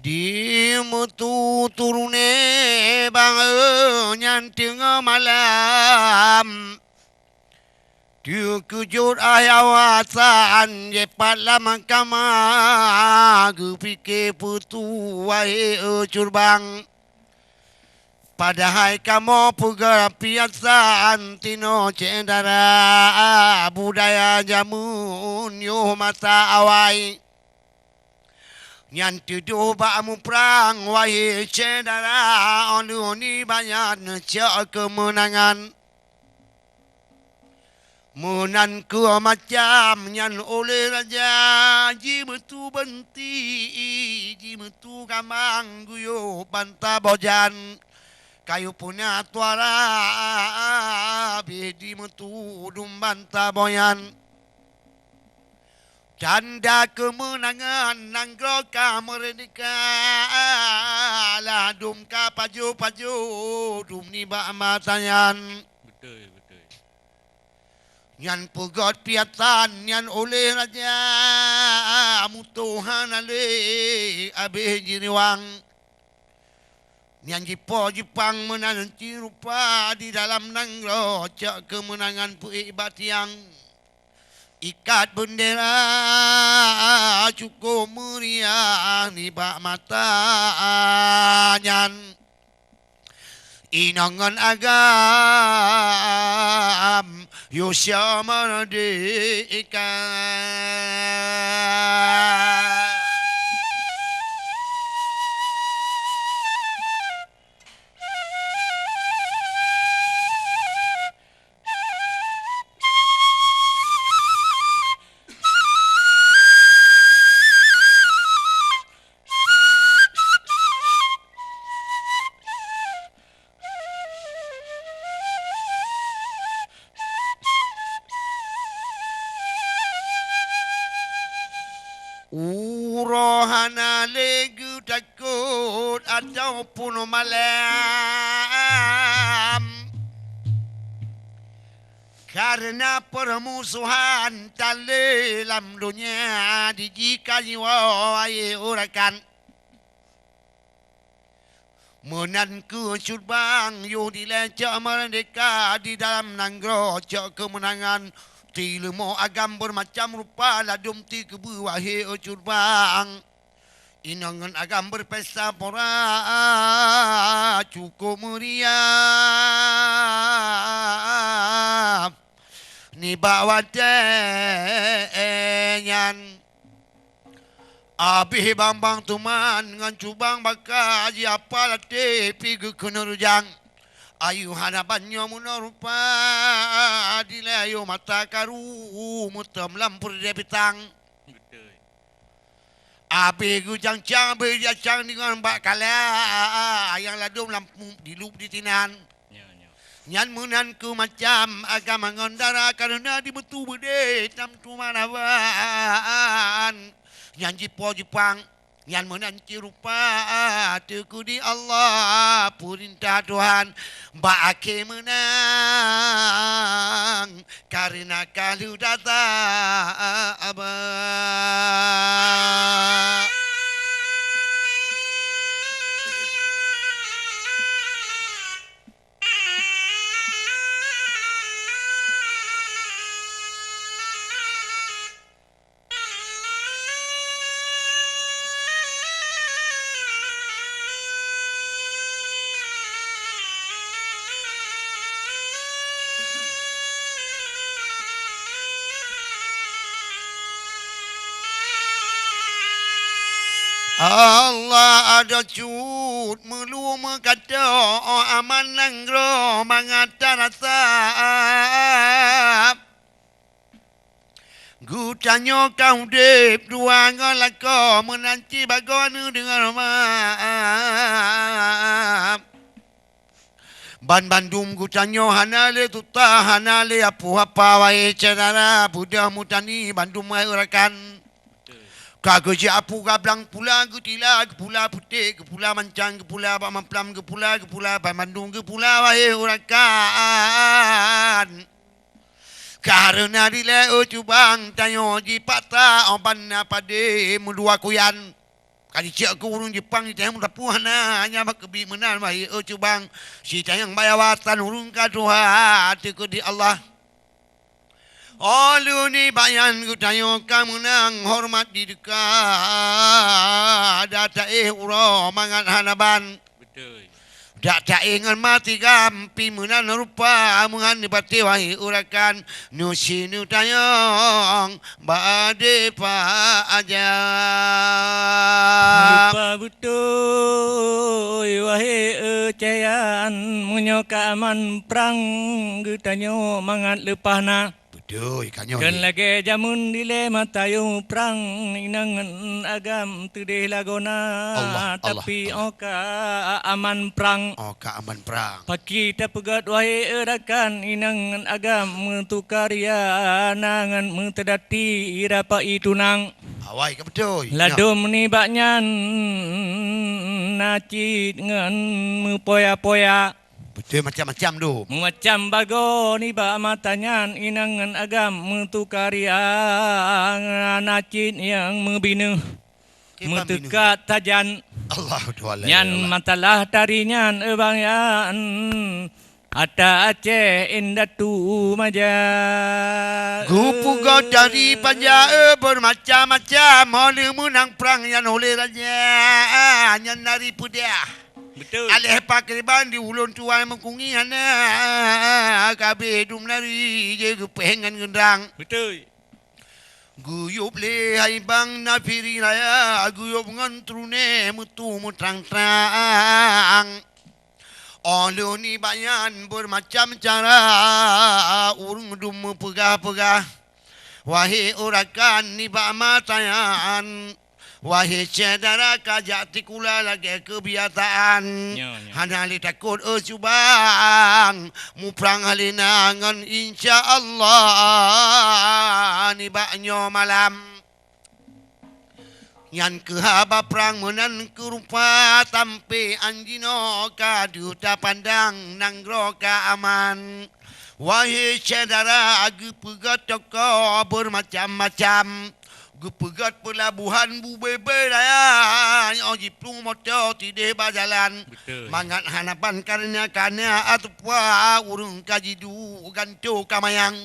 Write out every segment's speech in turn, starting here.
Di mutu turune bang nyanting malam tu kujur ayawasan je palam kama gupike putu wae curbang padahal kamu pugar piasan tino cendara budaya jamun yo masa awai Nyan tuduh bakmu perang wahai cedera onu ni banyak cak kemenangan Menanku macam nyan oleh raja jimetu benti jimetu kamang guyo banta bojan kayu punya tuara bedi metu dum banta boyan Canda kemenangan nanggro ka merdeka ladum ka paju-paju dum ni ba matayan Betul, betul. Nyan pugot piatan nyan oleh raja mutuhan ale abe jiriwang Nyan jipo Jepang menanti rupa di dalam nanggro cak kemenangan puik batiang Ikat bendera cukup meriah ni bak mata nyan Inangan agam Yusya merdeka Urohana legu takut ataupun malam Karena permusuhan dalam dunia dijikai wahai urakan Menanku curbang yu dilecak merdeka di dalam nanggro cak kemenangan Tilemo agam bermacam rupa ladum ti kebu wahai curbang Inangan agam berpesta pora cukup meriah Ni bawa denyan Abih bambang tuman ngan cubang bakal aji apa latih pigu kenurujang Ayu hanapannya munarupa Adilayo mata karu mutam lampur dia petang Betul. Abe gujang cang berjacang dengan bak kala Yang ladum lampu dilup di tinan Ya, ya. Nyan menanku macam agama ngondara Karena dibetu bede tam tumanawan Nyan jipo Jepang Nyan menanci rupa Teku di Allah Perintah Tuhan Mbak Ake menang Karena kalau datang abang Allah ada cut melu mengata aman nanggro mangata rasa Gutanyo kau dep dua ngalako menanti bagonu dengan rumah Ban Bandung gutanyo hanale tuta hanale apu apa wae cenara budak mutani Bandung mai urakan Kagoji apu gablang pula gutila gepula putih gepula mancang gepula bak mamplam gepula Ban Bandung gepula wae urakan Karena dile cubang tanyo di patah oban pade mudua kuyan Kali cik aku urung Jepang ni tayang tapuhan na hanya kebi menal mai cubang si tayang bayawatan urung ka Tuhan hati ku di Allah. Olu ni bayan ku tayo kamu nang hormat di dekat data uro mangan hanaban. Betul. Dak tak ingat mati gampi menan rupa amungan di pati wahi urakan nusinu tayong bade pa aja. Lupa betul wahai cayan munyoka aman perang getanyo mangat lepahna. Betul kanyo Kan ni. lagi jamun dile matayo perang inangan agam tudeh lagona Allah, tapi Allah. oka aman perang. Oh ka aman perang. Pakita pegat wahai erakan inangan agam mentukaria nangan mentedati irapa itunang. Awai ka betul. Ladum ni baknyan nacit ngan mupoya-poya. Betul macam-macam tu. Macam bago ni ba matanyan inangan agam mentukaria nacit yang membina. Metekat tajan Allah Tuhan. nyan matalah tarinyan ebangyan. Ata Aceh indatu maja. Gupu go dari panja bermacam-macam. Mole menang perang yang oleh raja. Yang nari pudia. Betul. Alih pakriban di ulun tuai mengkungi hana. Kabe dum nari je kepengan gendang. Betul. Guyup le hai bang na piri raya. Guyup ngantrune mutu mutrang-trang. Olu ni bayan bermacam cara. Urung dum pegah-pegah. Wahai urakan ni bak matayan. Wahai cedera kajak tikula lagi kebiasaan. Nyo, nyo. Hana li takut cubang. Muprang halinangan insya Allah. Ni baknyo malam. Yang kehaba perang menan kerupa. Tampe anjino ka duta pandang. Nanggro ka aman. Wahai cedera agi pegat toko bermacam-macam. Gepegat pelabuhan bubebe raya. Oji plung motor tidak berjalan. Betul. Mangat hanapan karena atupwa urung kajidu ganto kamayang.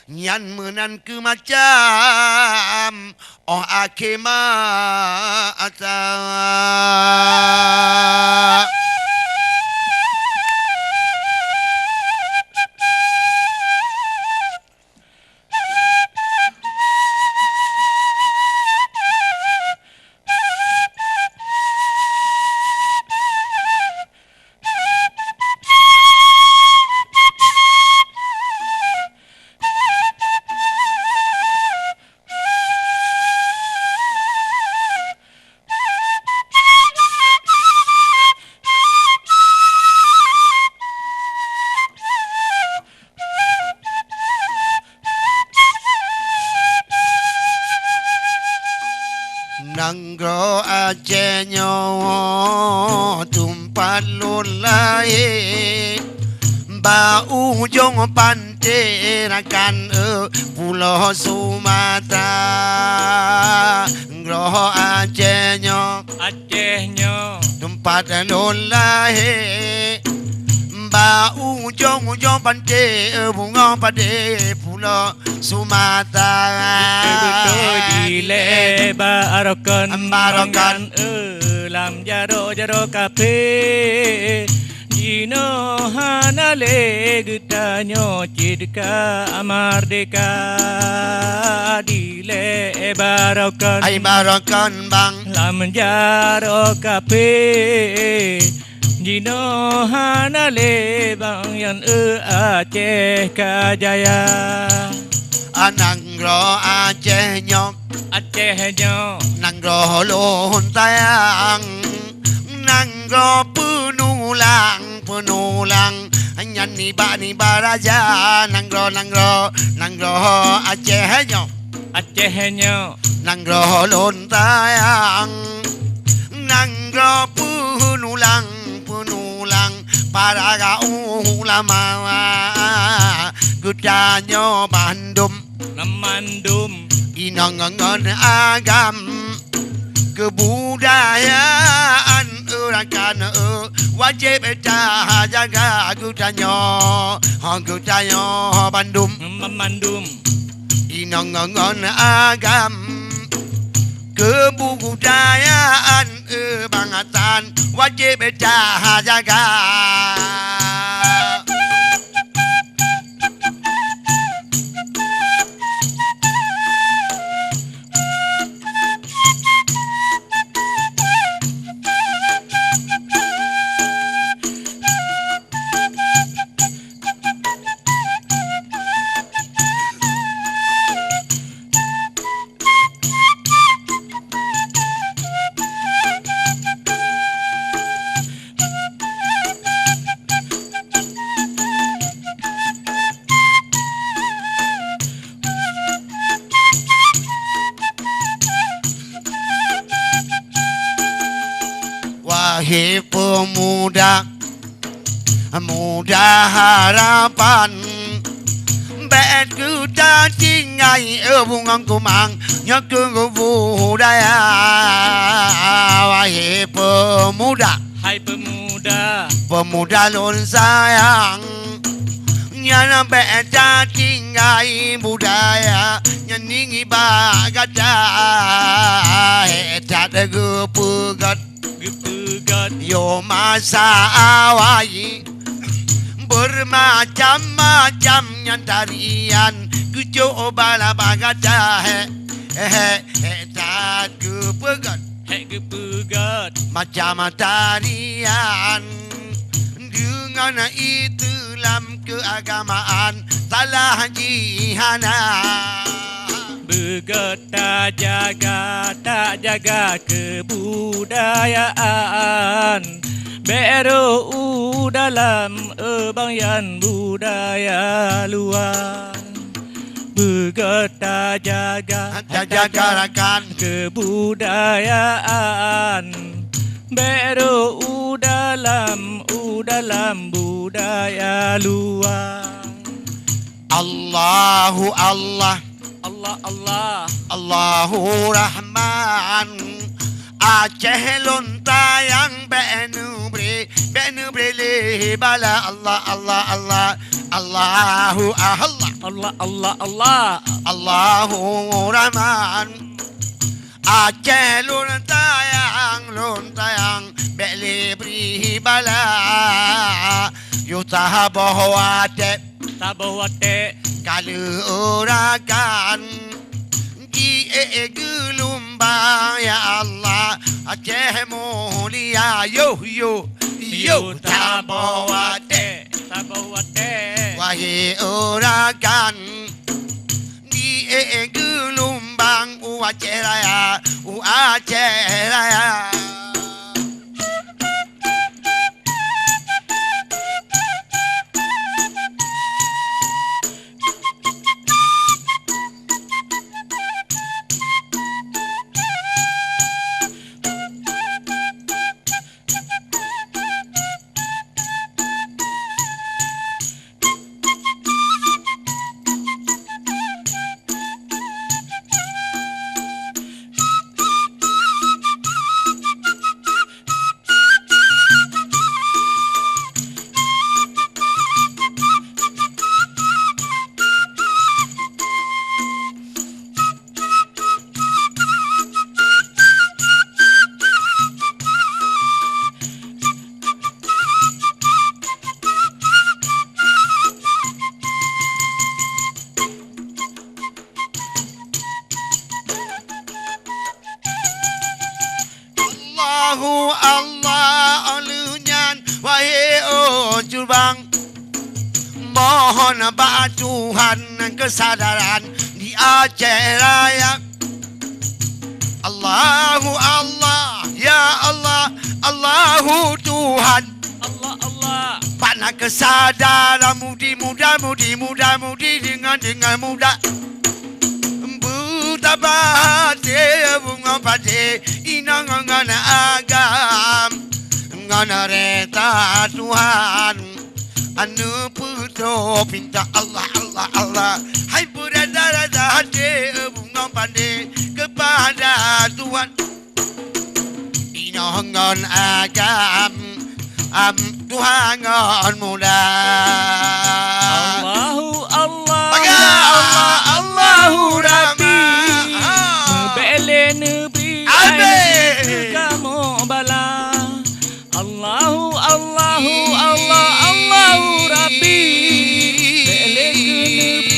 Nyan menan ke macam oh akema ata. Nanggro Aceh nyo tumpat lulai bau jong panterakan pulau Sumatera. Nanggro Aceh nyo Acehnya tempat lulai bau jong pante bunga pada pulau Sumatera. betul dilebarkan Barakan. lam jaro kafe Jino hanale getanyo cidka merdeka dilebarkan Ai barakan bang. lam jaro kafe Jino hanale bang yang Aceh kajaya Nanggro Aceh nyo Acehnya nanggro lon tayang nanggro penulang hanya ni baraja nanggro Aceh nyo Acehnya nanggro lon tayang nanggro penulang para ulama gudanyo Bandung Namandum inangan agam kebudayaan urakan wajib jaga gutanyo Bandung Memandum inongon agam kebudayaan bangatan wajib jaga Wahai pemuda muda harapan bet kita tinggai bunga kumang nyaku budaya wahai pemuda Hai pemuda pemuda lun sayang nyana beta tinggai budaya nyaningi bagada tak ada pegat Gepegat yo masa awai bermacam-macam tarian kujo bala bagada tak kepegat Hek gepegat macam tarian dengan Islam keagamaan salah jihana Begat tak jaga kebudayaan Beru dalam bangyan budaya luar Begat tak jaga rakan kebudayaan Beru dalam budaya luar Allahu Allah Allah Allah Allahu Rahman Aceh lontayang benu bre le bala Allah Allah Allah Allahu Allah Allah Allah Allah Allahu Rahman Aceh lontayang bele bre bala Yutah bahwate Tabawate kalau orakan di gelombang ya Allah Aceh mulia yo tabawate wahai orakan di gelombang Aceh raya Allahu Allah alunyan wahai jurbang mohon Tuhan kesadaran di Aceh Raya Allahu Allah ya Allah Allahu Tuhan Allah Allah Pana kesadaran mudi dengan muda Buta bahate bunga pade inangan agam ngana reta Tuhan anu puto pinta Allah Allah Allah hai berada hati bunga pade kepada Tuhan ngon agam Tuhan ngon muda Allahu Allah Allah Allahu Rabbi Bele negeri Amin. kamu bala Allahu Rabbi Bele negeri